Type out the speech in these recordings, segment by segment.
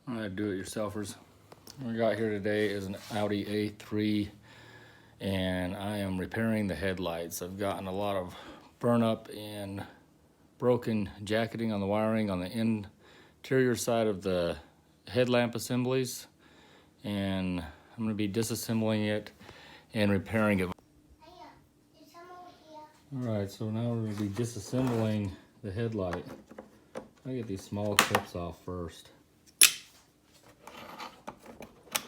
Alright, do-it-yourselfers. What we got here today is an Audi A3, and I am repairing the headlights. I've gotten a lot of burn up and broken jacketing on the wiring on the interior side of the headlamp assemblies, and I'm going to be disassembling it and repairing it. Alright, so now we're going to be disassembling the headlight. I get these small clips off first.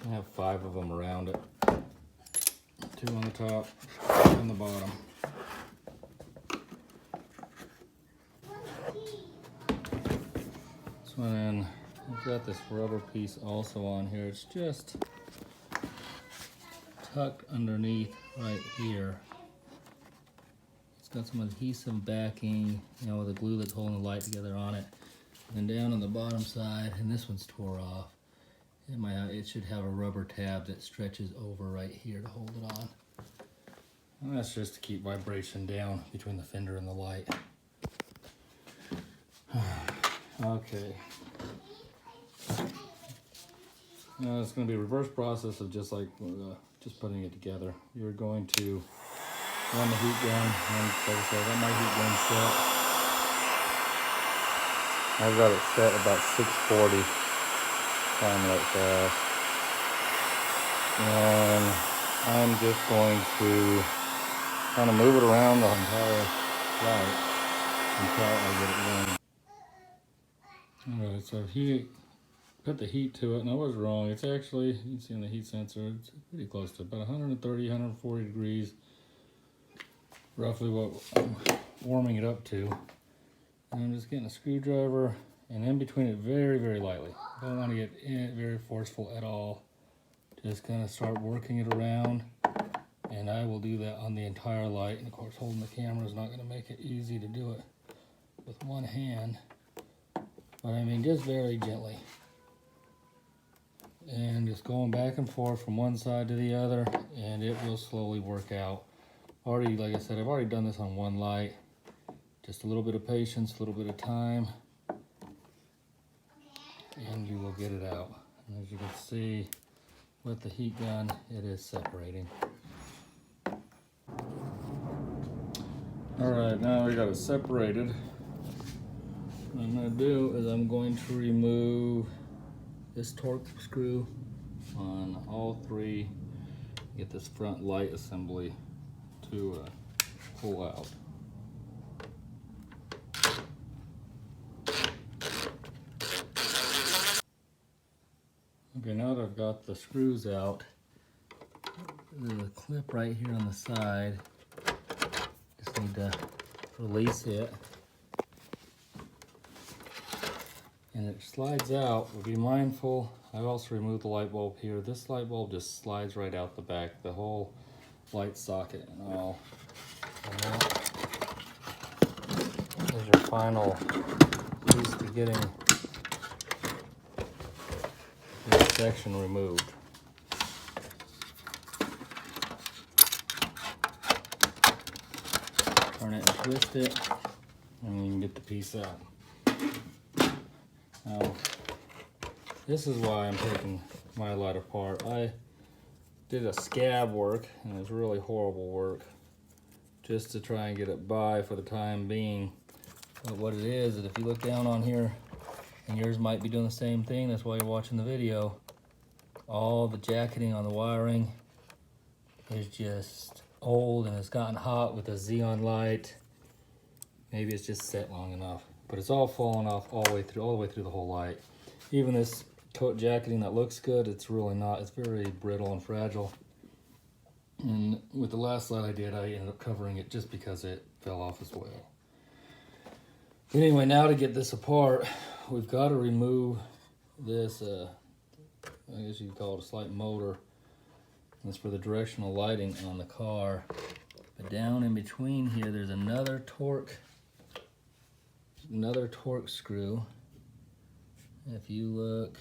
I have 5 of them around it. 2 on the top, 2 on the bottom. So then I've got this rubber piece also on here. It's just tucked underneath right here. It's got some adhesive backing, with the glue that's holding the light together on it. And then down on the bottom side, and this one's tore off. It should have a rubber tab that stretches over right here to hold it on. And that's just to keep vibration down between the fender and the light. Okay. Now it's going to be a reverse process of just putting it together. You're going to run the heat gun, and like I said, I got my heat gun set. I've got it set about 640. Time like that, and I'm just going to kind of move it around the entire light until I get it running. Alright, so if you put the heat to it, and I was wrong, it's actually, you can see on the heat sensor, it's pretty close to about 130, 140 degrees, roughly what I'm warming it up to. And I'm just getting a screwdriver and in between it very, very lightly. Don't want to get in it very forceful at all. Just kind of start working it around, and I will do that on the entire light. And of course, holding the camera is not going to make it easy to do it with one hand, but I mean just very gently, and just going back and forth from one side to the other, and it will slowly work out. Already, like I said, I've already done this on one light. Just a little bit of patience, a little bit of time, and you will get it out. And as you can see with the heat gun, it is separating. Alright, now we got it separated. What I'm going to do is I'm going to remove this torque screw on all 3, get this front light assembly to pull out. Okay, now that I've got the screws out, there's a clip right here on the side. Just need to release it. And it slides out, but be mindful, I've also removed the light bulb here. This light bulb just slides right out the back, the whole light socket and all. And that is your final piece to getting this section removed. Turn it and twist it, and you can get the piece out. Now, this is why I'm taking my light apart. I did a scab work, and it was really horrible work, just to try and get it by for the time being. But what it is if you look down on here, and yours might be doing the same thing, that's why you're watching the video, all the jacketing on the wiring is just old, and it's gotten hot with the xenon light. Maybe it's just set long enough, but it's all falling off all the way through the whole light. Even this coat jacketing that looks good, it's really not. It's very brittle and fragile. And with the last light I did, I ended up covering it just because it fell off as well. But anyway, now to get this apart, we've got to remove this, I guess you could call it a slight motor. That's for the directional lighting on the car. But down in between here, there's another torque screw. If you look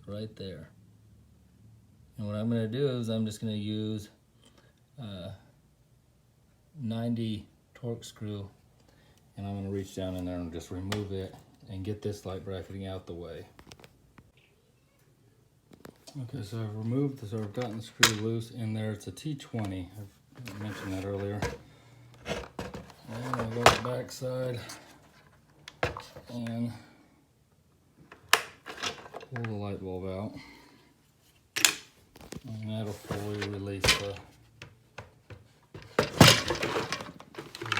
right there. And what I'm going to do is I'm just going to use 90 torque screw, and I'm going to reach down in there and just remove it and get this light bracketing out the way. Okay, so I've removed this, or I've gotten the screw loose in there. It's a T20. I mentioned that earlier. And I'll go to the back side and pull the light bulb out. And that'll fully release the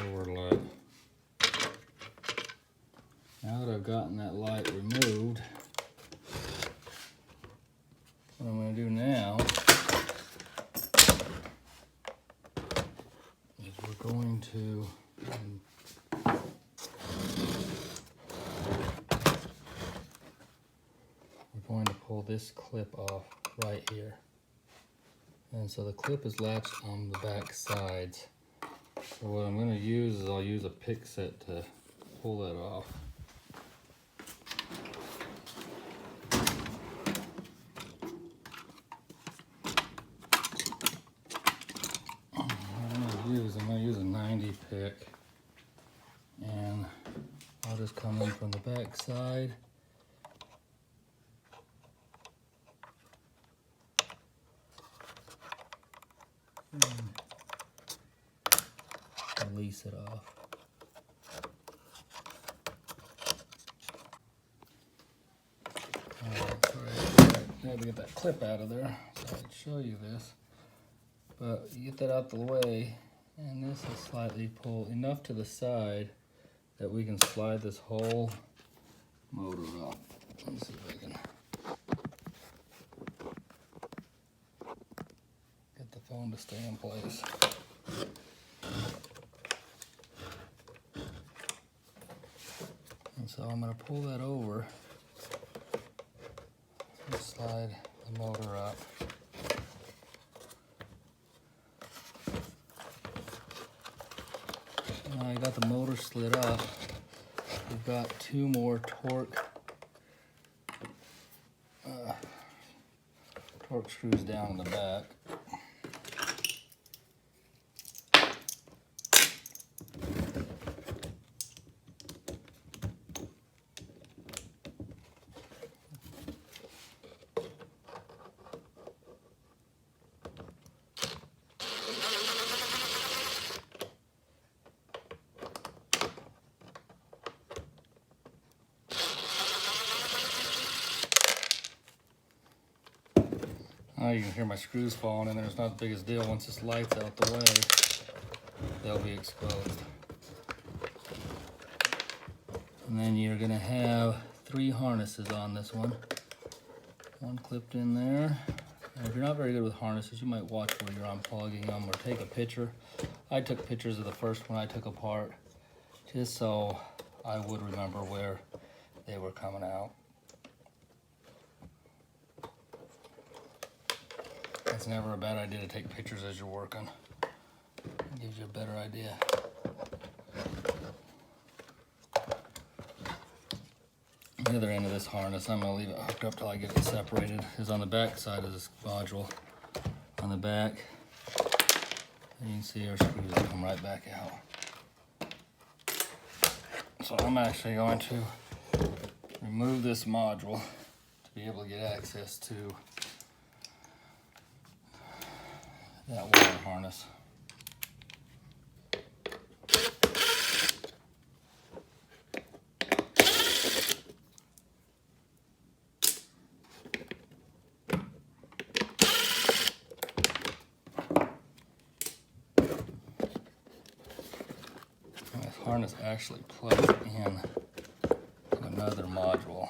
lower light. Now that I've gotten that light removed, what I'm going to do now is we're going to pull this clip off right here. And so the clip is latched on the back sides. So what I'm going to use is I'll use a pick set to pull that off. I'm going to use a 90 pick, and I'll just come in from the back side. Release it off. Sorry, I had to get that clip out of there so I could show you this. But you get that out the way, and this is slightly pulled enough to the side that we can slide this whole motor up. Let me see if I can get the phone to stay in place. And so I'm going to pull that over and slide the motor up. Now I got the motor slid up. We've got two more torque screws down in the back. Now you can hear my screws falling in there. It's not the biggest deal. Once this light's out the way, they'll be exposed. And then you're going to have 3 harnesses on this one. One clipped in there. And if you're not very good with harnesses, you might watch where you're unplugging them or take a picture. I took pictures of the first one I took apart just so I would remember where they were coming out. It's never a bad idea to take pictures as you're working. It gives you a better idea. The other end of this harness, I'm going to leave it hooked up till I get it separated, is on the back side of this module. On the back, and you can see our screws come right back out. So I'm actually going to remove this module to be able to get access to that wire harness. And this harness actually plugs in to another module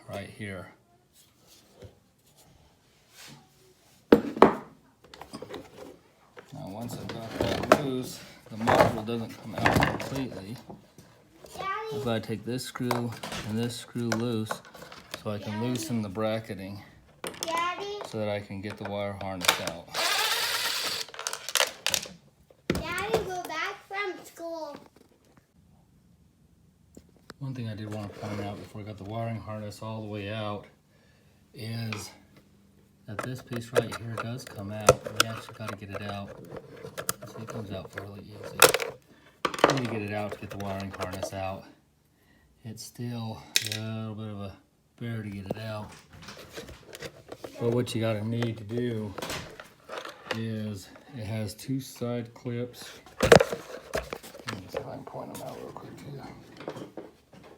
right here. Once I've got that loose, the module doesn't come out completely. I've got to take this screw and this screw loose so I can loosen the bracketing so that I can get the wire harness out. Daddy, we're back from school. One thing I did want to point out before I got the wiring harness all the way out is that this piece right here does come out. We actually got to get it out. See, it comes out fairly easy. We need to get it out to get the wiring harness out. It's still a little bit of a bear to get it out. But what you gotta need to do is it has two side clips. Let me see if I can point them out real quick to you.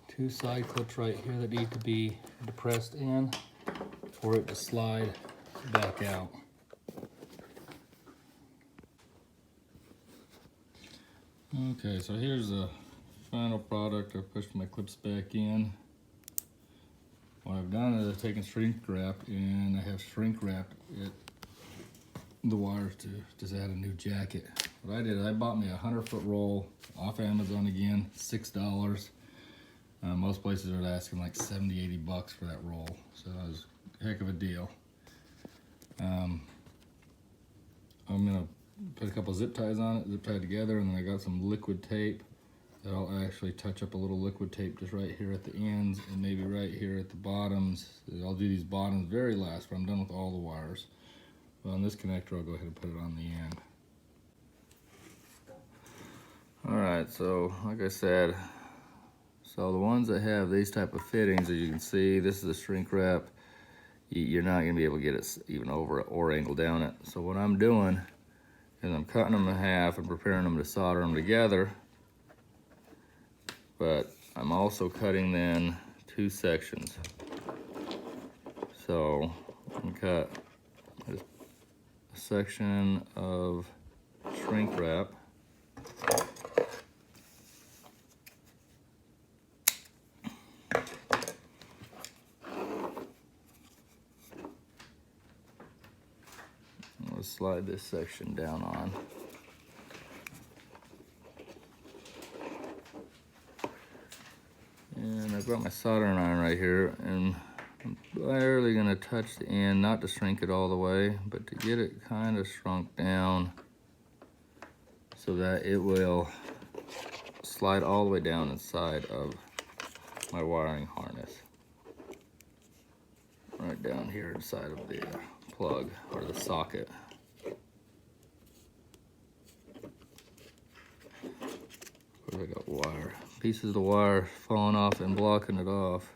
Two side clips right here that need to be depressed in for it to slide back out. Okay, so here's the final product. I pushed my clips back in. What I've done is I've taken shrink wrap and I have shrink wrapped the wires to just add a new jacket. What I did is I bought me a 100-foot roll off Amazon again, $6. Most places are asking like 70, 80 bucks for that roll. So that was a heck of a deal. I'm gonna put a couple zip ties on it, zip tied together, and then I got some liquid tape that I'll actually touch up a little liquid tape just right here at the ends and maybe right here at the bottoms. I'll do these bottoms very last, but I'm done with all the wires. Well, on this connector, I'll go ahead and put it on the end. All right, so like I said, so the ones that have these type of fittings, as you can see, this is a shrink wrap. You're not gonna be able to get it even over it or angle down it. So what I'm doing is I'm cutting them in half and preparing them to solder them together. But I'm also cutting then two sections. So I'm gonna cut a section of shrink wrap. I'll slide this section down on. And I've got my soldering iron right here, and I'm barely gonna touch the end, not to shrink it all the way, but to get it kind of shrunk down so that it will slide all the way down inside of my wiring harness. Right down here inside of the plug or the socket. I got wire, pieces of wire falling off and blocking it off.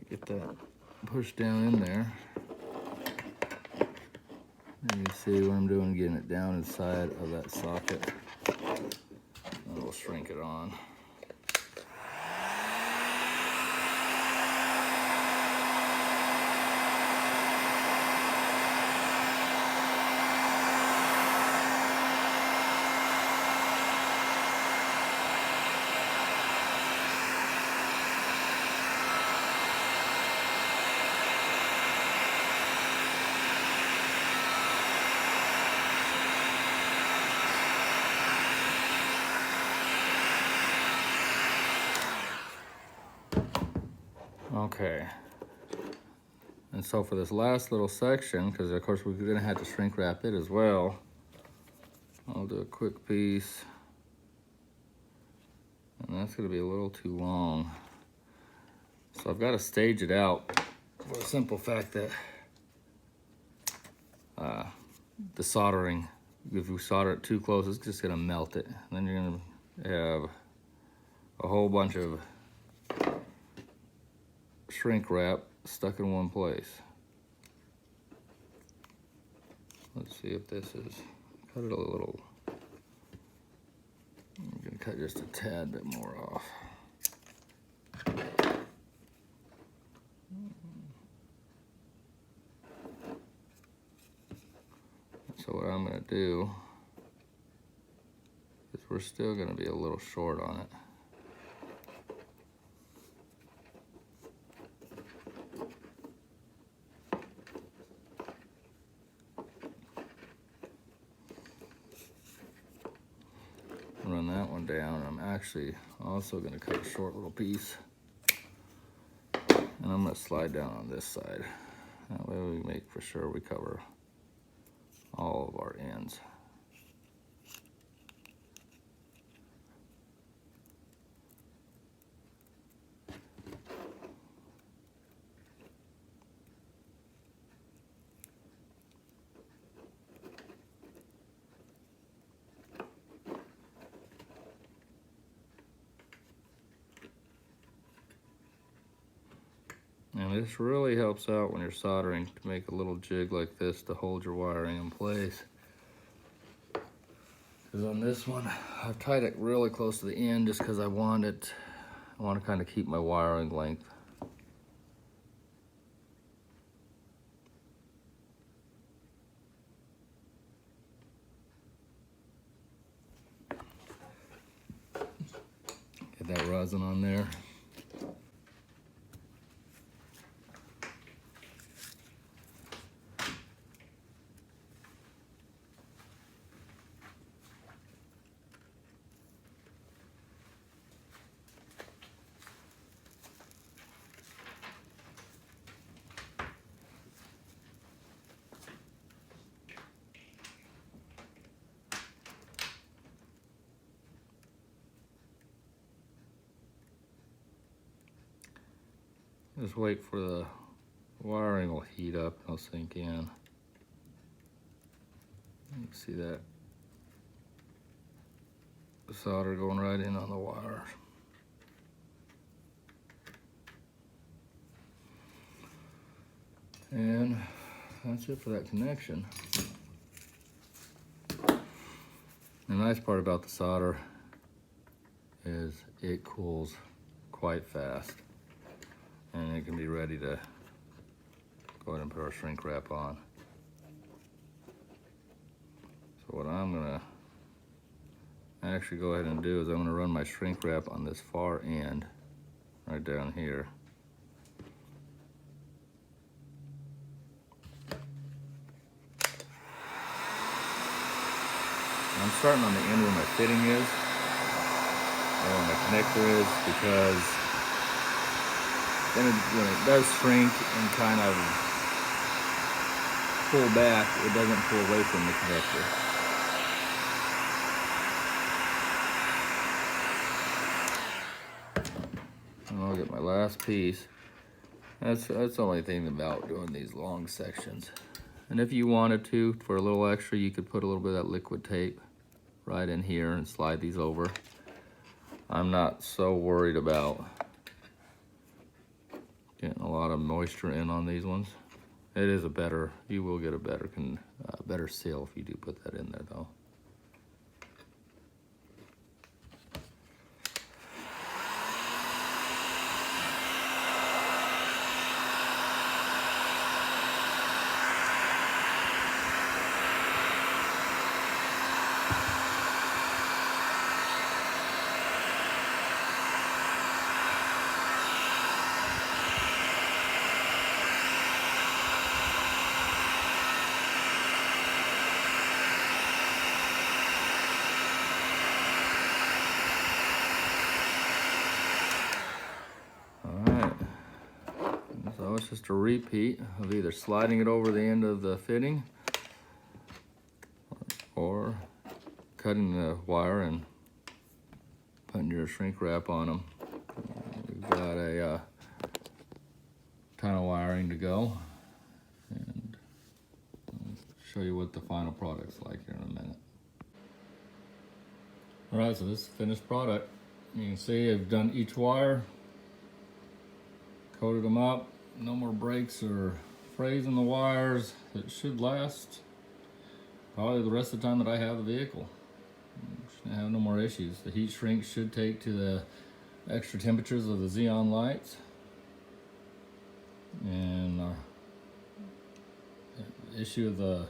Get that pushed down in there. And you can see what I'm doing, getting it down inside of that socket. And we'll shrink it on. Okay, and so for this last little section, because of course we're gonna have to shrink wrap it as well, I'll do a quick piece, and that's gonna be a little too long. So I've got to stage it out for the simple fact that the soldering, if you solder it too close, it's just gonna melt it. And then you're gonna have a whole bunch of shrink wrap stuck in one place. Let's see if this is, cut it a little. I'm gonna cut just a tad bit more off. So what I'm gonna do is we're still gonna be a little short on it. Run that one down. I'm actually also gonna cut a short little piece, and I'm gonna slide down on this side. That way we make for sure we cover all of our ends. And this really helps out when you're soldering to make a little jig like this to hold your wiring in place. Because on this one, I've tied it really close to the end just because I want to kind of keep my wiring length. Get that rosin on there. Just wait for the wiring will heat up and it'll sink in. You can see that solder going right in on the wire. And that's it for that connection. The nice part about the solder is it cools quite fast. And it can be ready to go ahead and put our shrink wrap on. So what I'm gonna actually go ahead and do is I'm gonna run my shrink wrap on this far end, right down here. I'm starting on the end where my fitting is, or where my connector is, because then when it does shrink and kind of pull back, it doesn't pull away from the connector. And I'll get my last piece. That's the only thing about doing these long sections. And if you wanted to, for a little extra, you could put a little bit of that liquid tape right in here and slide these over. I'm not so worried about getting a lot of moisture in on these ones. It is a better, you will get a better seal if you do put that in there though. So it's just a repeat of either sliding it over the end of the fitting or cutting the wire and putting your shrink wrap on them. We've got a ton of wiring to go, and I'll show you what the final product's like here in a minute. All right, so this is the finished product. You can see I've done each wire, coated them up. No more breaks or frays in the wires. It should last probably the rest of the time that I have the vehicle. Shouldn't have no more issues. The heat shrink should take to the extra temperatures of the xenon lights. And the issue of the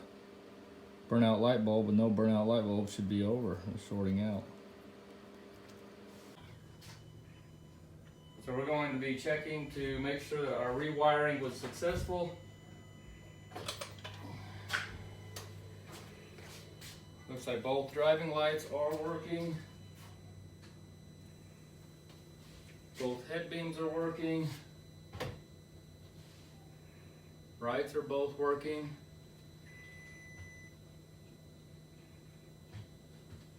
burnout light bulb with no burnout light bulb should be over. It's shorting out. So we're going to be checking to make sure that our rewiring was successful. Looks like both driving lights are working. Both head beams are working. Brights are both working.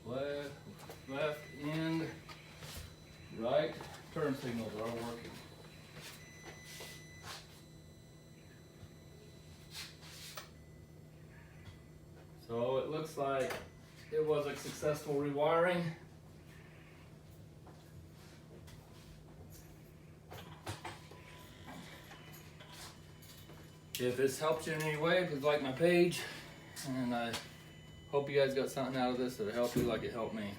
Left and right turn signals are working. So it looks like it was a successful rewiring. If this helps you in any way, please like my page. And I hope you guys got something out of this that'll help you like it helped me.